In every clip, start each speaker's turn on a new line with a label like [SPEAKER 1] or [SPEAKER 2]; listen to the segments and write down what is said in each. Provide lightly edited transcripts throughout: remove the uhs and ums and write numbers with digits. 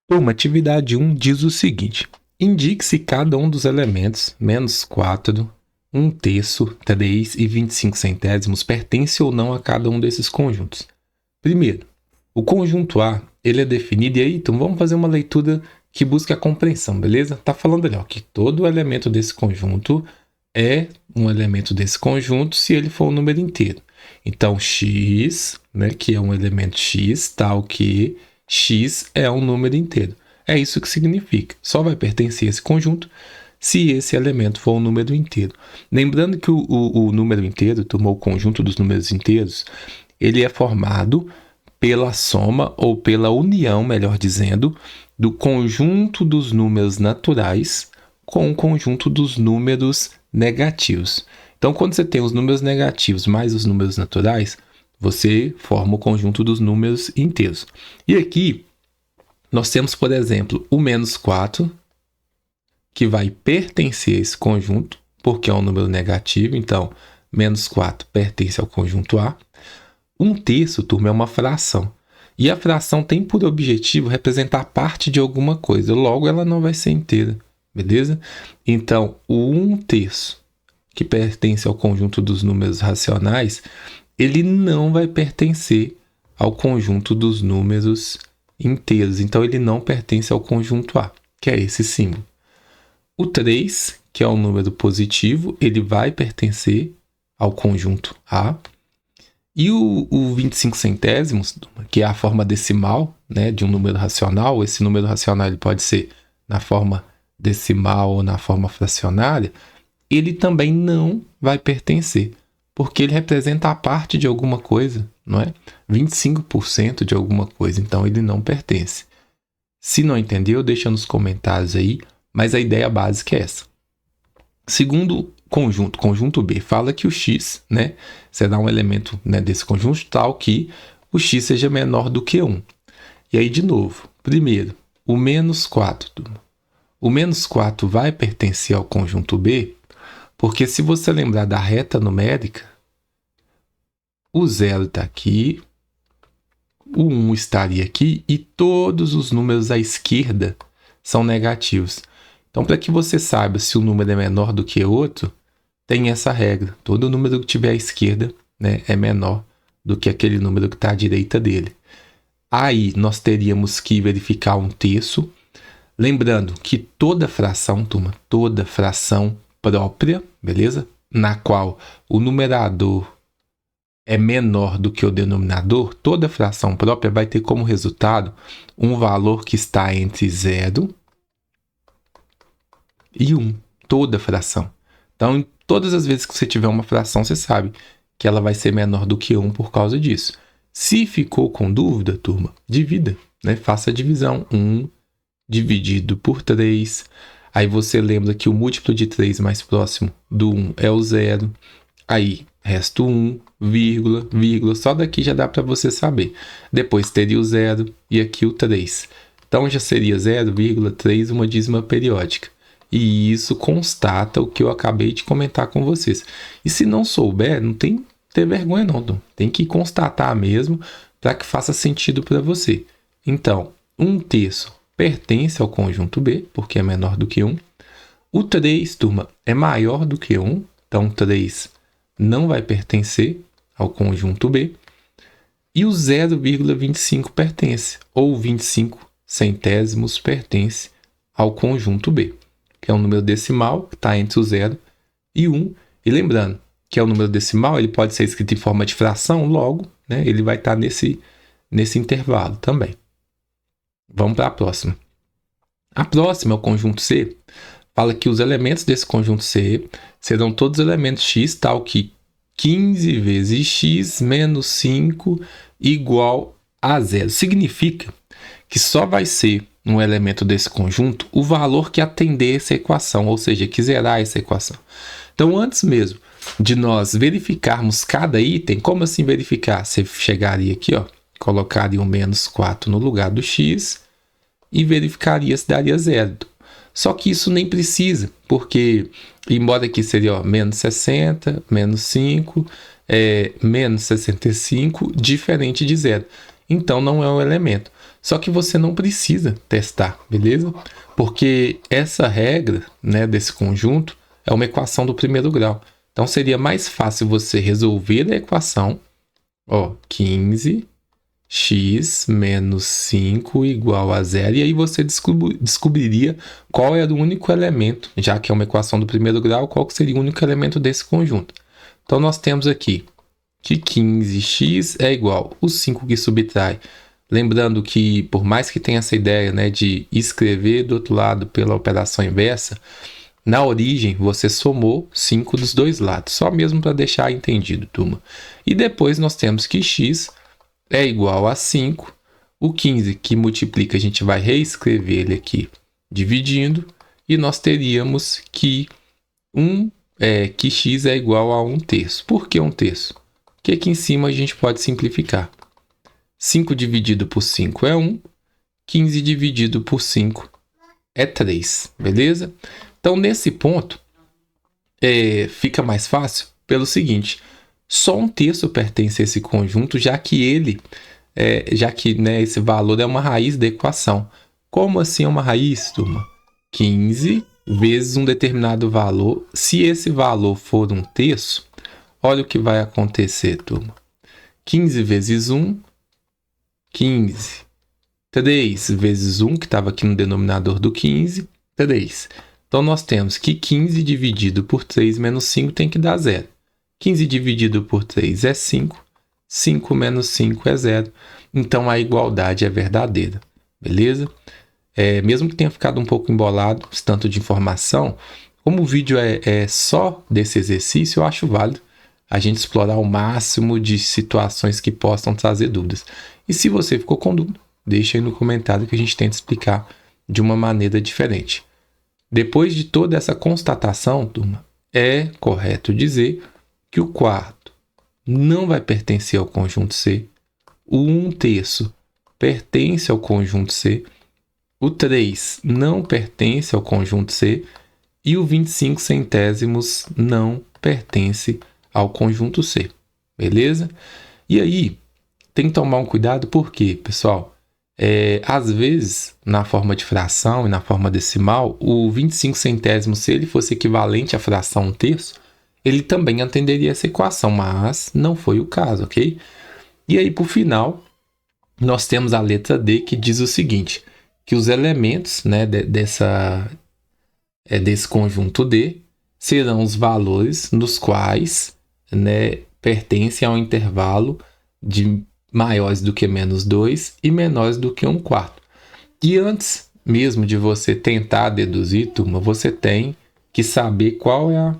[SPEAKER 1] Turma, atividade 1 diz o seguinte: indique se cada um dos elementos -4, 1/3, 3 e 25 centésimos pertence ou não a cada um desses conjuntos. Primeiro, o conjunto A ele é definido, e aí, então vamos fazer uma leitura que busque a compreensão, beleza? Tá falando ali, ó, que todo elemento desse conjunto é um elemento desse conjunto se ele for um número inteiro. Então, x, né, que é um elemento x, tal que x é um número inteiro. É isso que significa. Só vai pertencer a esse conjunto se esse elemento for um número inteiro. Lembrando que o número inteiro, o conjunto dos números inteiros, ele é formado pela soma ou pela união, melhor dizendo, do conjunto dos números naturais com o conjunto dos números negativos. Então, quando você tem os números negativos mais os números naturais, você forma o conjunto dos números inteiros. E aqui, nós temos, por exemplo, o -4, que vai pertencer a esse conjunto, porque é um número negativo, então, -4 pertence ao conjunto A. 1/3, turma, é uma fração. E a fração tem por objetivo representar parte de alguma coisa, logo ela não vai ser inteira, beleza? Então, o 1/3, que pertence ao conjunto dos números racionais, ele não vai pertencer ao conjunto dos números inteiros. Então, ele não pertence ao conjunto A, que é esse símbolo. O 3, que é um número positivo, ele vai pertencer ao conjunto A. E o 25 centésimos, que é a forma decimal, né, de um número racional, esse número racional ele pode ser na forma decimal ou na forma fracionária, ele também não vai pertencer, porque ele representa a parte de alguma coisa, não é? 25% de alguma coisa, então ele não pertence. Se não entendeu, deixa nos comentários aí, mas a ideia básica é essa. Segundo conjunto B, fala que o x, né, será um elemento, né, desse conjunto tal que o x seja menor do que 1. E aí, de novo, primeiro, o -4. O -4 vai pertencer ao conjunto B, porque se você lembrar da reta numérica, o 0 está aqui, o 1 estaria aqui e todos os números à esquerda são negativos. Então, para que você saiba se o número é menor do que outro, tem essa regra. Todo número que tiver à esquerda, né, é menor do que aquele número que está à direita dele. Aí, nós teríamos que verificar 1/3. Lembrando que toda fração, turma, toda fração própria, beleza? Na qual o numerador é menor do que o denominador, toda fração própria vai ter como resultado um valor que está entre 0 e 1. Toda fração. Então, todas as vezes que você tiver uma fração, você sabe que ela vai ser menor do que 1 por causa disso. Se ficou com dúvida, turma, divida, né? Faça a divisão. 1 dividido por 3. Aí você lembra que o múltiplo de 3 mais próximo do 1 é o 0. Aí, resta o 1, vírgula, vírgula. Só daqui já dá para você saber. Depois teria o 0 e aqui o 3. Então, já seria 0,3 uma dízima periódica. E isso constata o que eu acabei de comentar com vocês. E se não souber, não tem que ter vergonha não. Tem que constatar mesmo para que faça sentido para você. Então, 1/3 pertence ao conjunto B, porque é menor do que 1. O 3, turma, é maior do que 1. Então, 3 não vai pertencer ao conjunto B. E o 0,25 pertence, ou 25 centésimos pertence ao conjunto B, que é um número decimal, que está entre o 0 e 1. E lembrando que é um número decimal, ele pode ser escrito em forma de fração, logo, né, ele vai estar nesse intervalo também. Vamos para a próxima. A próxima é o conjunto C. Fala que os elementos desse conjunto C serão todos elementos x, tal que 15 vezes x menos 5 igual a 0. Significa que só vai ser um elemento desse conjunto o valor que atender essa equação, ou seja, que zerar essa equação. Então, antes mesmo de nós verificarmos cada item, como assim verificar? Você chegaria aqui, ó, colocaria o -4 no lugar do x e verificaria se daria 0. Só que isso nem precisa, porque, embora aqui seria ó, -60, -5, -65, diferente de 0. então não é um elemento. Só que você não precisa testar, beleza? Porque essa regra, né, desse conjunto é uma equação do primeiro grau. Então seria mais fácil você resolver a equação, 15x menos 5 igual a 0, e aí você descobriria qual era o único elemento, já que é uma equação do primeiro grau, qual que seria o único elemento desse conjunto. Então nós temos aqui que 15x é igual o 5 que subtrai. Lembrando que, por mais que tenha essa ideia, né, de escrever do outro lado pela operação inversa, na origem você somou 5 dos dois lados, só mesmo para deixar entendido, turma. E depois nós temos que x é igual a 5. O 15 que multiplica, a gente vai reescrever ele aqui dividindo, e nós teríamos que que x é igual a 1/3. Por que 1/3? Porque aqui em cima a gente pode simplificar. 5 dividido por 5 é 1, 15 dividido por 5 é 3, beleza? Então, nesse ponto, fica mais fácil pelo seguinte: só 1/3 pertence a esse conjunto, já que né, esse valor é uma raiz da equação. Como assim é uma raiz, turma? 15 vezes um determinado valor. Se esse valor for 1/3, olha o que vai acontecer, turma. 15 vezes 1, 15. 3 vezes 1, que estava aqui no denominador do 15, 3. Então, nós temos que 15 dividido por 3 menos 5 tem que dar 0. 15 dividido por 3 é 5. 5 menos 5 é 0. Então, a igualdade é verdadeira. Beleza? Mesmo que tenha ficado um pouco embolado, esse tanto de informação, como o vídeo é só desse exercício, eu acho válido a gente explorar o máximo de situações que possam trazer dúvidas. E se você ficou com dúvida, deixa aí no comentário que a gente tenta explicar de uma maneira diferente. Depois de toda essa constatação, turma, é correto dizer que o quarto não vai pertencer ao conjunto C, o 1/3 pertence ao conjunto C, o 3 não pertence ao conjunto C e o 25 centésimos não pertence ao conjunto C, beleza? E aí, tem que tomar um cuidado, porque, pessoal, às vezes, na forma de fração e na forma decimal, o 25 centésimos, se ele fosse equivalente à fração 1/3, ele também atenderia essa equação, mas não foi o caso, ok? E aí, por final, nós temos a letra D, que diz o seguinte, que os elementos, né, desse conjunto D serão os valores nos quais, né, pertencem ao intervalo de maiores do que menos 2 e menores do que 1/4. E antes mesmo de você tentar deduzir, turma, você tem que saber qual é a...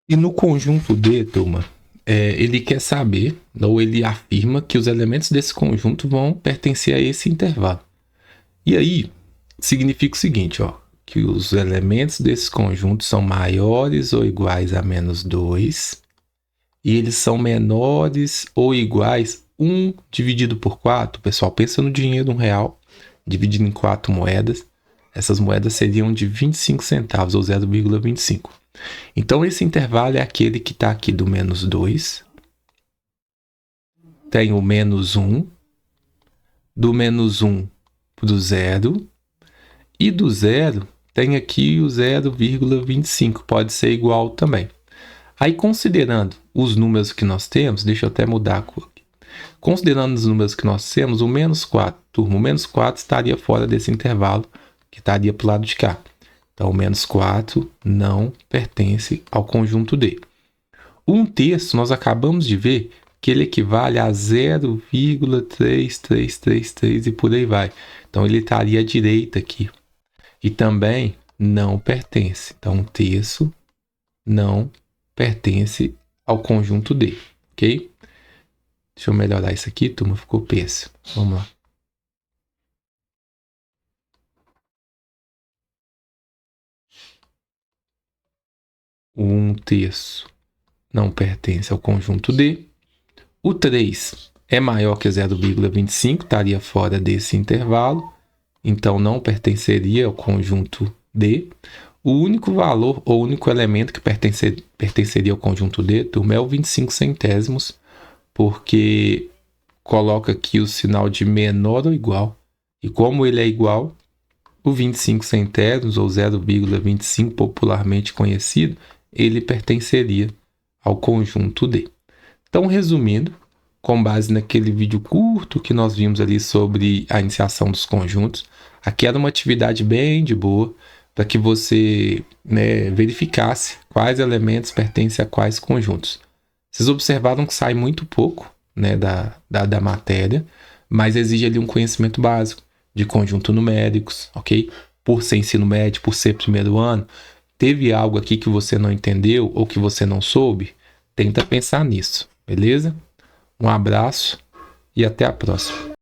[SPEAKER 1] E no conjunto D, turma, ele quer saber, ou ele afirma que os elementos desse conjunto vão pertencer a esse intervalo. E aí, significa o seguinte, que os elementos desse conjunto são maiores ou iguais a menos 2, e eles são menores ou iguais 1 dividido por 4. Pessoal, pensa no dinheiro R$1 dividido em 4 moedas. Essas moedas seriam de 25 centavos, ou 0,25. Então, esse intervalo é aquele que está aqui do menos 2. Tem o menos 1. Do menos 1 para o 0. E do 0, tem aqui o 0,25. Pode ser igual também. Aí, considerando os números que nós temos, deixa eu até mudar a cor aqui. Considerando os números que nós temos, o menos 4, turma, o menos 4 estaria fora desse intervalo, que estaria para o lado de cá. Então, o menos 4 não pertence ao conjunto D. O 1/3, nós acabamos de ver que ele equivale a 0,3333 e por aí vai. Então, ele estaria à direita aqui. E também não pertence. Então, 1/3 não pertence ao conjunto D, ok? Deixa eu melhorar isso aqui, turma, ficou péssimo. Vamos lá. O 1/3 não pertence ao conjunto D. O 3 é maior que 0,25, estaria fora desse intervalo, então não pertenceria ao conjunto D. O único valor ou único elemento que pertenceria ao conjunto D, turma, é o 25 centésimos, porque coloca aqui o sinal de menor ou igual. E como ele é igual, o 25 centésimos, ou 0,25 popularmente conhecido, ele pertenceria ao conjunto D. Então, resumindo, com base naquele vídeo curto que nós vimos ali sobre a iniciação dos conjuntos, aqui era uma atividade bem de boa, para que você verificasse quais elementos pertencem a quais conjuntos. Vocês observaram que sai muito pouco da matéria, mas exige ali um conhecimento básico de conjunto numéricos, ok? Por ser ensino médio, por ser primeiro ano, teve algo aqui que você não entendeu ou que você não soube? Tenta pensar nisso, beleza? Um abraço e até a próxima.